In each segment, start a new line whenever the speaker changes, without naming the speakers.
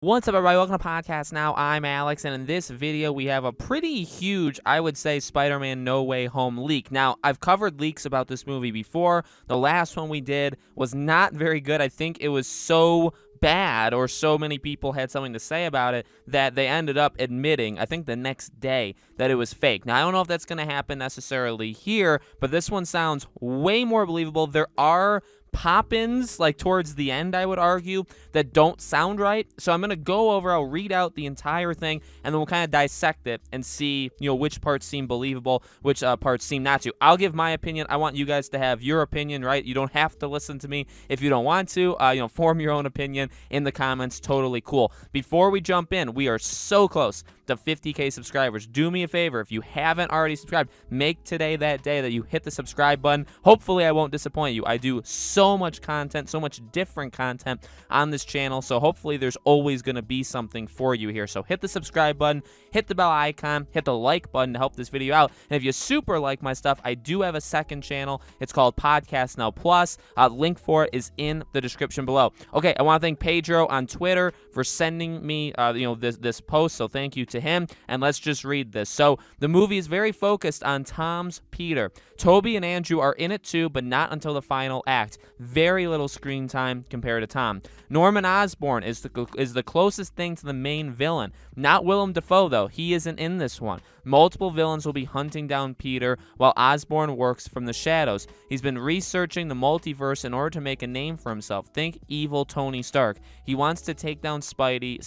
What's up, everybody? Welcome to Podcast Now. I'm Alex, and in this video, we have a pretty huge, I would say, Spider-Man No Way Home leak. Now, I've covered leaks about this movie before. The last one we did was not very good. I think it was so bad, or so many people had something to say about it, that they ended up admitting, I think the next day, that it was fake. Now, I don't know if that's going to happen necessarily here, but this one sounds way more believable. There are pop-ins, like towards the end, I would argue, that don't sound right. So I'm going to go over, I'll read out the entire thing, and then we'll kind of dissect it and see, which parts seem believable, which parts seem not to. I'll give my opinion. I want you guys to have your opinion, right? You don't have to listen to me if you don't want to. Form your own opinion in the comments. Totally cool. Before we jump in, we are so close to 50K subscribers. Do me a favor, if you haven't already subscribed, make today that day that you hit the subscribe button. Hopefully I won't disappoint you. I do so much content, so much different content on this channel, so hopefully there's always going to be something for you here. So hit the subscribe button, hit the bell icon, hit the like button to help this video out. And if you super like my stuff, I do have a second channel. It's called Podcast Now Plus. Link for it is in the description below. Okay, I want to thank Pedro on Twitter for sending me this post, so thank you to him, and let's just read this. So the movie is very focused on Tom's Peter. Toby and Andrew are in it too, but not until the final act. Very little screen time compared to Tom. Norman Osborn is the closest thing to the main villain. Not Willem Dafoe, though. He isn't in this one. Multiple villains will be hunting down Peter while Osborn works from the shadows. He's been researching the multiverse in order to make a name for himself. Think evil Tony Stark. He wants to take down Spidey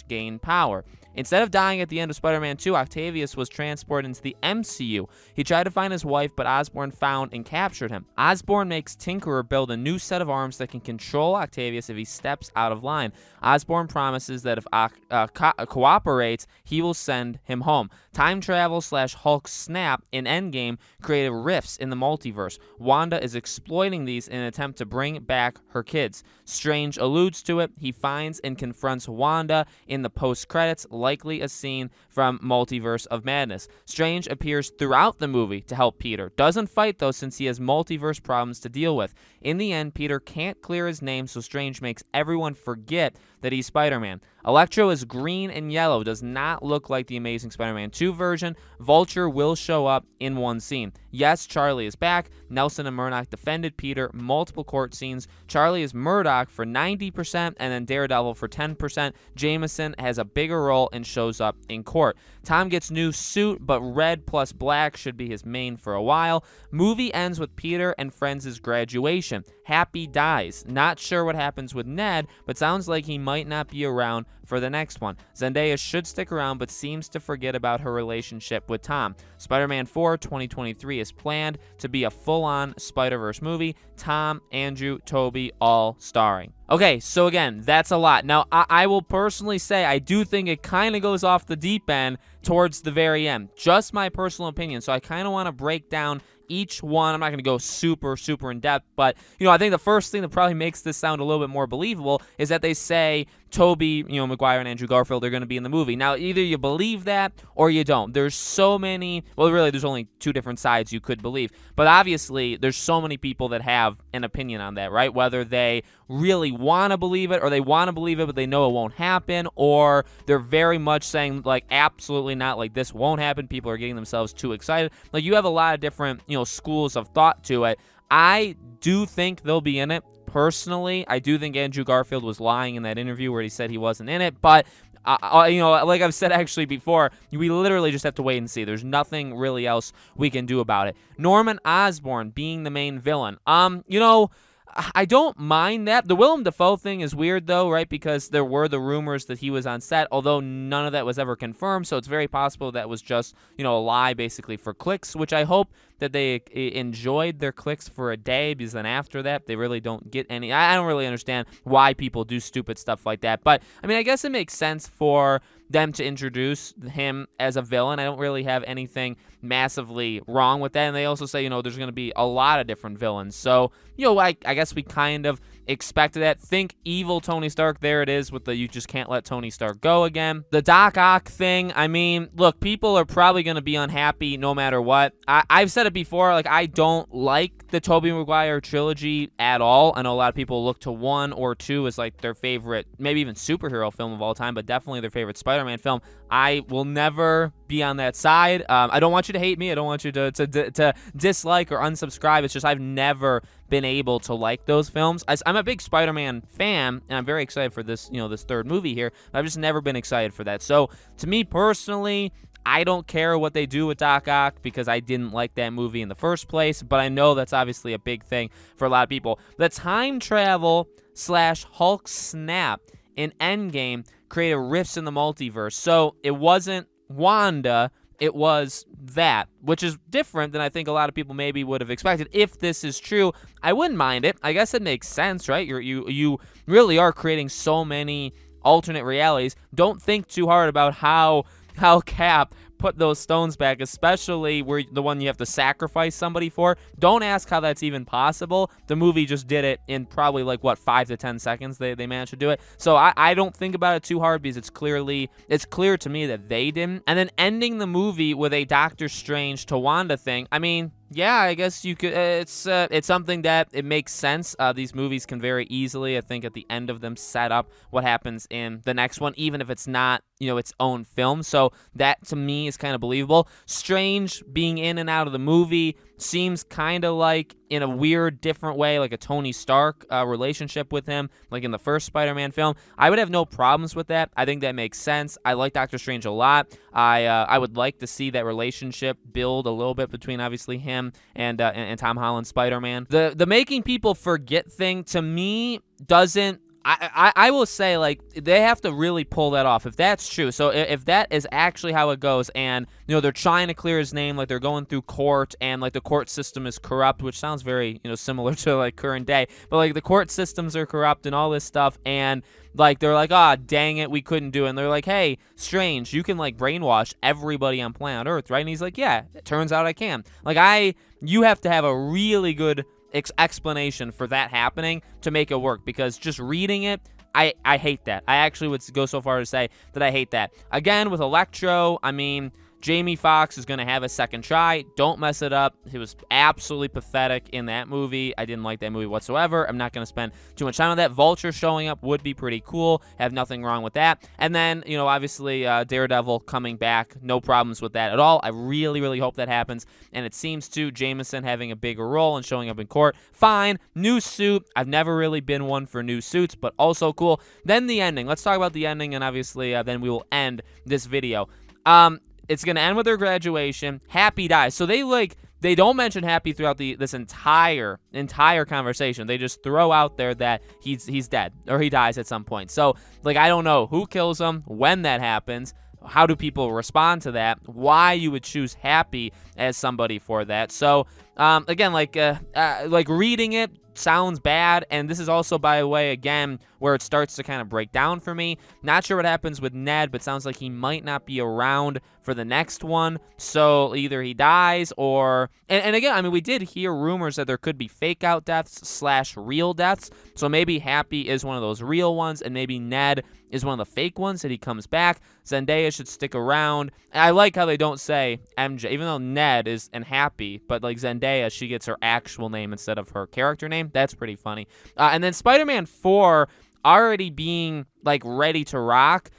/ gain power. Instead of dying at the end of Spider-Man 2, Octavius was transported into the MCU. He tried to find his wife, but Osborn found and captured him. Osborn makes Tinkerer build a new set of arms that can control Octavius if he steps out of line. Osborn promises that if cooperates, he will send him home. Time travel / Hulk snap in Endgame created rifts in the multiverse. Wanda is exploiting these in an attempt to bring back her kids. Strange alludes to it. He finds and confronts Wanda in the post-credits, likely a scene from Multiverse of Madness. Strange appears throughout the movie to help Peter. Doesn't fight, though, since he has multiverse problems to deal with. In the end, Peter can't clear his name, so Strange makes everyone forget that he's Spider-Man. Electro is green and yellow, does not look like the Amazing Spider-Man 2 version. Vulture will show up in one scene. Yes, Charlie is back. Nelson and Murdock defended Peter, multiple court scenes. Charlie is Murdock for 90%, and then Daredevil for 10%. Jameson has a bigger role and shows up in court. Tom gets new suit, but red plus black should be his main for a while. Movie ends with Peter and friends' graduation. Happy dies. Not sure what happens with Ned, but sounds like he might not be around for the next one. Zendaya should stick around, but seems to forget about her relationship with Tom. Spider-Man 4 2023 is planned to be a full-on Spider-Verse movie. Tom, Andrew, Toby, all starring. Okay, so again, that's a lot. Now, I will personally say I do think it kind of goes off the deep end towards the very end. Just my personal opinion. So I kind of want to break down each one. I'm not going to go super in depth, but I think the first thing that probably makes this sound a little bit more believable is that they say Toby, Maguire and Andrew Garfield are going to be in the movie. Now, either you believe that or you don't. There's so many, well, really, there's only two different sides you could believe, but obviously there's so many people that have an opinion on that, right? Whether they really want to believe it, or they want to believe it but they know it won't happen, or they're very much saying like absolutely not, like this won't happen. People are getting themselves too excited. Like, you have a lot of different schools of thought to it. I do think they'll be in it. Personally, I do think Andrew Garfield was lying in that interview where he said he wasn't in it, but like I've said actually before, we literally just have to wait and see. There's nothing really else we can do about it. Norman Osborn being the main villain. I don't mind that. The Willem Dafoe thing is weird, though, right? Because there were the rumors that he was on set, although none of that was ever confirmed. So it's very possible that was just, a lie basically for clicks, which I hope that they enjoyed their clicks for a day, because then after that, they really don't get any. I don't really understand why people do stupid stuff like that. But, I guess it makes sense for them to introduce him as a villain. I don't really have anything massively wrong with that. And they also say, there's going to be a lot of different villains. So, I guess we kind of expected that. Think evil Tony Stark. There it is with the you just can't let Tony Stark go again. The Doc Ock thing, I mean, look, people are probably going to be unhappy no matter what. I've said it before, like, I don't like the Tobey Maguire trilogy at all. I know a lot of people look to 1 or 2 as like their favorite, maybe even superhero film of all time, but definitely their favorite Spider-Man film. I will never be on that side. I don't want you to hate me. I don't want you to dislike or unsubscribe. It's just I've never been able to like those films. I'm a big Spider-Man fan, and I'm very excited for this, this third movie here. I've just never been excited for that. So to me personally, I don't care what they do with Doc Ock because I didn't like that movie in the first place, but I know that's obviously a big thing for a lot of people. The time travel / Hulk snap in Endgame created rifts in the multiverse. So it wasn't Wanda, it was that, which is different than I think a lot of people maybe would have expected. If this is true, I wouldn't mind it. I guess it makes sense, right? You really are creating so many alternate realities. Don't think too hard about how Cap put those stones back, especially where the one you have to sacrifice somebody for. Don't ask how that's even possible. The movie just did it in probably 5 to 10 seconds. They managed to do it. So I don't think about it too hard because it's clear to me that they didn't. And then ending the movie with a Doctor Strange to Wanda thing. I mean, yeah, I guess you could. It's something that it makes sense. These movies can very easily, I think, at the end of them, set up what happens in the next one, even if it's not, its own film. So that to me is kind of believable. Strange being in and out of the movie seems kind of like, in a weird, different way, like a Tony Stark relationship with him, like in the first Spider-Man film. I would have no problems with that. I think that makes sense. I like Doctor Strange a lot. I would like to see that relationship build a little bit between, obviously, him and Tom Holland's Spider-Man. The making people forget thing, to me, doesn't... I will say, they have to really pull that off if that's true. So if that is actually how it goes, and they're trying to clear his name, they're going through court, and the court system is corrupt, which sounds very similar to current day, but the court systems are corrupt and all this stuff, and they're like, ah, dang it, we couldn't do it. And they're like, hey, Strange, you can brainwash everybody on planet Earth, right? And he's like, yeah, it turns out I can. You have to have a really good explanation for that happening to make it work, because just reading it, I hate that. I actually would go so far to say that I hate that. Again, with Electro, I mean, Jamie Foxx is going to have a second try. Don't mess it up. He was absolutely pathetic in that movie. I didn't like that movie whatsoever. I'm not going to spend too much time on that. Vulture showing up would be pretty cool. Have nothing wrong with that. And then, obviously, Daredevil coming back. No problems with that at all. I really, really hope that happens. And it seems to Jameson having a bigger role and showing up in court. Fine. New suit. I've never really been one for new suits, but also cool. Then the ending. Let's talk about the ending, and obviously then we will end this video. It's going to end with their graduation. Happy dies. So they don't mention Happy throughout this entire conversation. They just throw out there that he's dead or he dies at some point. So I don't know who kills him, when that happens. How do people respond to that? Why you would choose Happy as somebody for that? So again, reading it sounds bad, and this is also, by the way, again, where it starts to kind of break down for me. Not sure what happens with Ned, but sounds like he might not be around for the next one, so either he dies or... And again, I mean, we did hear rumors that there could be fake-out deaths / real deaths, so maybe Happy is one of those real ones, and maybe Ned is one of the fake ones that he comes back. Zendaya should stick around. And I like how they don't say MJ, even though Ned is and Happy, but Zendaya, she gets her actual name instead of her character name. That's pretty funny. And then Spider-Man 4 already being ready to rock.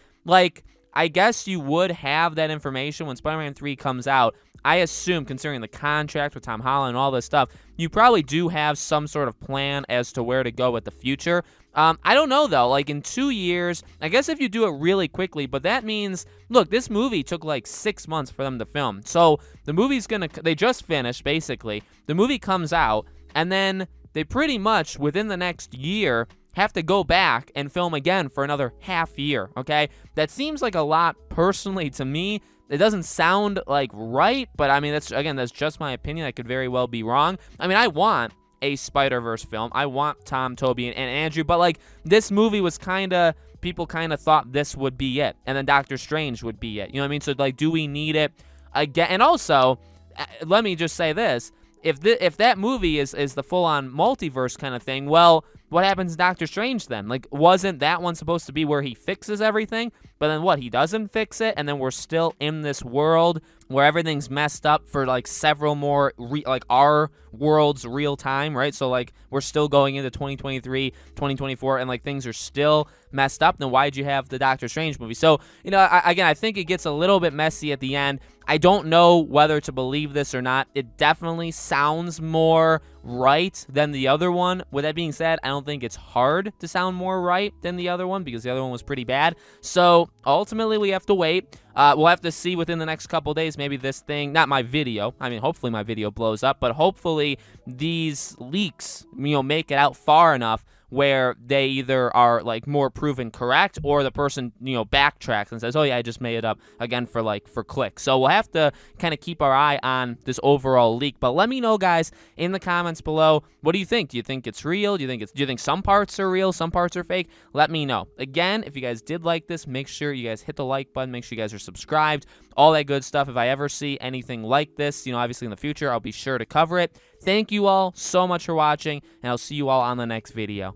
I guess you would have that information when Spider-Man 3 comes out. I assume, considering the contract with Tom Holland and all this stuff, you probably do have some sort of plan as to where to go with the future. I don't know, though. In 2 years, I guess if you do it really quickly, but that means, look, this movie took 6 months for them to film. So the movie's they just finished, basically. The movie comes out, and then they pretty much, within the next year, have to go back and film again for another half year, okay? That seems like a lot, personally, to me. It doesn't sound right, but I mean, that's just my opinion. I could very well be wrong. I mean, I want a Spider-Verse film. I want Tom, Toby, and Andrew, but this movie was people kind of thought this would be it, and then Doctor Strange would be it. You know what I mean? So do we need it again? And also, let me just say this: if that movie is the full-on multiverse kind of thing, well, what happens to Doctor Strange then? Like, wasn't that one supposed to be where he fixes everything? But then what? He doesn't fix it, and then we're still in this world where everything's messed up for like several more like our world's real time, right? So like we're still going into 2023, 2024, and like things are still messed up. Then why'd you have the Doctor Strange movie? So, you know, I think it gets a little bit messy at the end. I don't know whether to believe this or not. It definitely sounds more right than the other one. With that being said, I don't think it's hard to sound more right than the other one because the other one was pretty bad. So ultimately, we have to wait. We'll have to see within the next couple days. Maybe this thing, not my video. I mean, hopefully my video blows up, but hopefully these leaks, you know, make it out far enough where they either are like more proven correct or the person, you know, backtracks and says, oh yeah, I just made it up again for clicks. So we'll have to kind of keep our eye on this overall leak. But let me know, guys, in the comments below, what do you think? Do you think it's real? Do you think some parts are real, some parts are fake? Let me know. Again, if you guys did like this, make sure you guys hit the like button, make sure you guys are subscribed, all that good stuff. If I ever see anything like this, you know, obviously in the future, I'll be sure to cover it. Thank you all so much for watching, and I'll see you all on the next video.